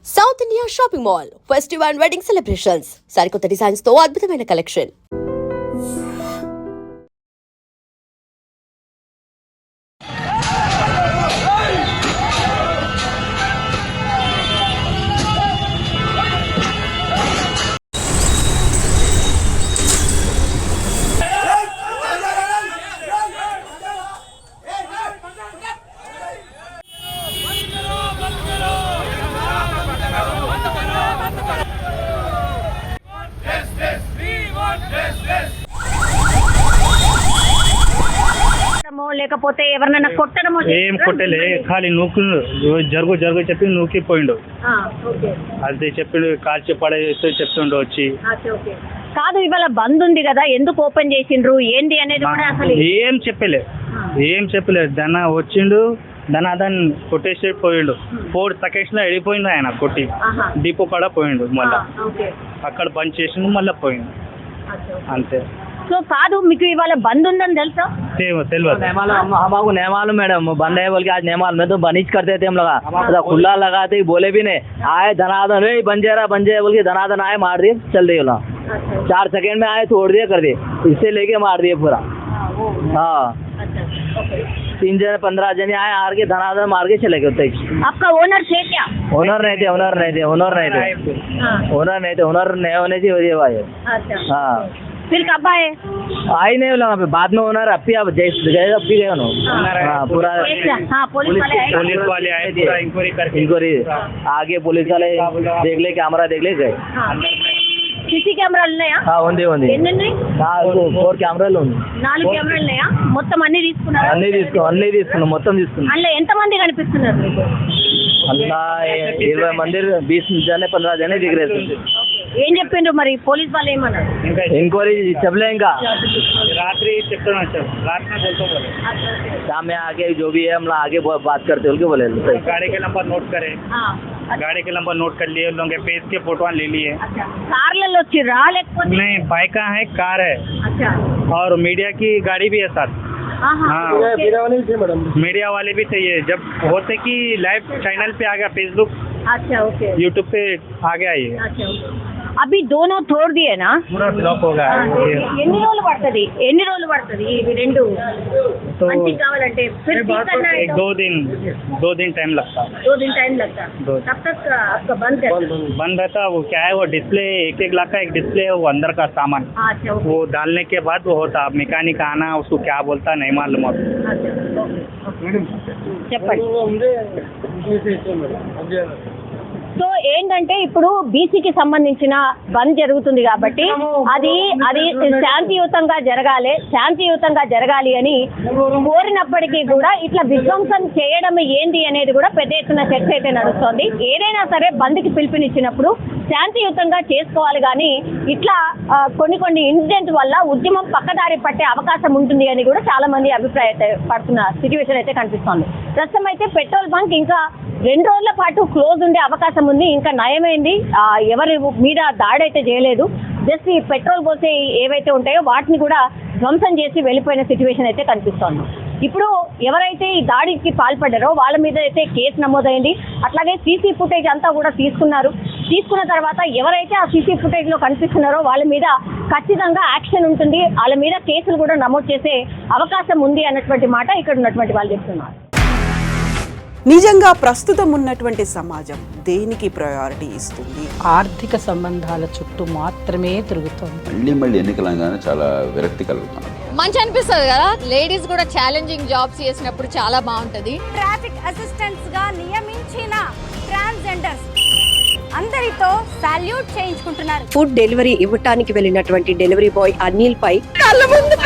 South India shopping mall festival and wedding celebrations సరికొత్త designs తో అద్భుతమైన కలెక్షన్. లేకపోతే ఎవరినైనా కొట్టడమో ఏం కొట్టలే, ఖాళీ నూకు జరుగు జరుగు చెప్పి నూకిపోయిండు. అది చెప్పిండు కాల్చి పడేస్తే చెప్తుండు వచ్చి. కాదు, ఇవాళ బంద్ ఉంది కదా, ఎందుకు ఓపెన్ చేసిండ్రు ఏంది అనేది కూడా అసలు ఏం చెప్పలేదు. దన వచ్చిండు, దాన్ని కొట్టేసి పోయిండు. 4 seconds లో వెళ్ళిపోయిండు ఆయన కొట్టి. డిపో కాడ పోయిండు, మళ్ళా అక్కడ బంద్ చేసిండు, మళ్ళీ పోయిండు అంతే. సో కాదు, మీకు ఇవాళ బంద్ ఉందని తెలుసా? हमारे नेमाल मैडम बंद है बोल के आज नेमाल में तो बनिज करते थे हम लोग खुला लगाते बोले भी नहीं आए धनाधन बन जाए बोल के धनाधन आए मार दिए चल दिए बोला 4 सेकंड में आए छोड़ दिए कर दिए इससे लेके मार दिए पूरा. हाँ 3 जने 15 जने आए आर के धनाधन मार के चले गए. आपका ओनर थे क्या? ओनर नहीं थे ओनर नहीं होने की वजह भाई. हाँ फिर कब आए? आई नहीं बोला बाद में ओनर अब गए पूरा. हाँ पुलिस वाले आए इंक्वायरी आगे पुलिस वाले देख ले कैमरा देख ले गए. సిసి కెమెరాలు ఉన్నాయా? ఉంది ఎన్ని ఉన్నాయి? 4 కెమెరాలు ఉంది. 4 కెమెరాలు ఉన్నాయా? మొత్తం అన్ని తీసుకున్నారా? అన్ని తీసుకున్నాం మొత్తం తీసుకున్నాం. అందులో ఎంతమంది కనిపిస్తున్నారు మీకు? అలా 20 మంది 20 జనే 15 జనే దిగ रहे थे. ఏం చెప్పిండ్రు మరి పోలీస్ వాళ్ళు ఏమన్నారు? इंक्वायरी चले ఇంకా रात्रि रात में बोले शाम में आके जो भी है हम लोग आगे बात करते बोल के बोले. गाड़ी के नंबर नोट करे. गाड़ी के नंबर नोट कर लिए, लोगों के पेज के फोटो ले लिए. కార్లలో వచ్చిర్రా లేకపోతే? नहीं, बाइक है, कार है. अच्छा. और मीडिया की गाड़ी भी है साथ. हाँ मीडिया वाले भी चाहिए. जब होते कि लाइव चैनल पे आ गया, फेसबुक अच्छा ओके यूट्यूब पे आ गया ये. अच्छा अभी दोनों छोड़ दिए ना? पूरा ब्लॉक हो गया. ఎన్ని రోజులు పడుతుంది ఇవి రెండు మంచిగా కావాలంటే? फिर एक 2 दिन टाइम लगता. 2 दिन टाइम लगता. तब तक आपका बंद रहता. वो क्या है, वो डिस्प्ले 1 लाख का एक डिस्प्ले है, वो अंदर का सामान. अच्छा वो डालने के बाद वो होता. मैकेनिक आना उसको क्या बोलता नहीं मालूम. చెప్పండి. సో ఏంటంటే ఇప్పుడు బీసీకి సంబంధించిన బంద్ జరుగుతుంది కాబట్టి అది శాంతియుతంగా జరగాలి అని కోరినప్పటికీ కూడా ఇట్లా విధ్వంసం చేయడం ఏంది అనేది కూడా పెద్ద ఎత్తున చర్చ అయితే నడుస్తోంది. ఏదైనా సరే బంద్కి పిలుపునిచ్చినప్పుడు శాంతియుతంగా చేసుకోవాలి, కానీ ఇట్లా కొన్ని ఇన్సిడెంట్ వల్ల ఉద్యమం పక్కదారి పట్టే అవకాశం ఉంటుంది అని కూడా చాలా మంది అభిప్రాయపడుతున్న సిచ్యువేషన్ అయితే కనిపిస్తోంది. ప్రస్తుతం అయితే పెట్రోల్ బంక్ ఇంకా 2 రోజుల పాటు క్లోజ్ ఉండే అవకాశం ఉంది. ఇంకా నయమైంది, ఎవరి మీద దాడి అయితే చేయలేదు. జస్ట్ ఈ పెట్రోల్ పోసే ఏవైతే ఉంటాయో వాటిని కూడా ధ్వంసం చేసి వెళ్ళిపోయిన సిచ్యువేషన్ అయితే కనిపిస్తోంది. ఇప్పుడు ఎవరైతే ఈ దాడికి పాల్పడ్డారో వాళ్ళ మీద అయితే కేసు నమోదైంది. అట్లాగే సీసీ ఫుటేజ్ అంతా కూడా తీసుకున్న తర్వాత ఎవరైతే ఆ సీసీ ఫుటేజ్ లో కనిపిస్తున్నారో వాళ్ళ మీద ఖచ్చితంగా యాక్షన్ ఉంటుంది, వాళ్ళ మీద కేసులు కూడా నమోదు చేసే అవకాశం ఉంది అన్నటువంటి మాట ఇక్కడ ఉన్నటువంటి వాళ్ళు చెప్తున్నారు. నిజంగా ప్రస్తుతం ఉన్నటువంటి సమాజం దేనికి ప్రయారిటీ ఇస్తుంది? ఆర్థిక సంబంధాల చుట్టూ మాత్రమే తిరుగుతుంది. మళ్ళీ ఎన్నికలంగానే చాలా విరక్తి కలుగుతుంది. మంచి అనిపిస్తుంది కదా, లేడీస్ కూడా ఛాలెంజింగ్ జాబ్స్ చేసినప్పుడు చాలా బాగుంటది. ట్రాఫిక్ అసిస్టెంట్స్ గా నియమించిన ట్రాన్స్జెండర్స్ అందరితో సాల్యూట్ చేయించుకుంటున్నారు. ఫుడ్ డెలివరీ ఇవ్వటానికి వెళ్ళినటువంటి డెలివరీ బాయ్ అనిల్ పై కళ్ళ ముందు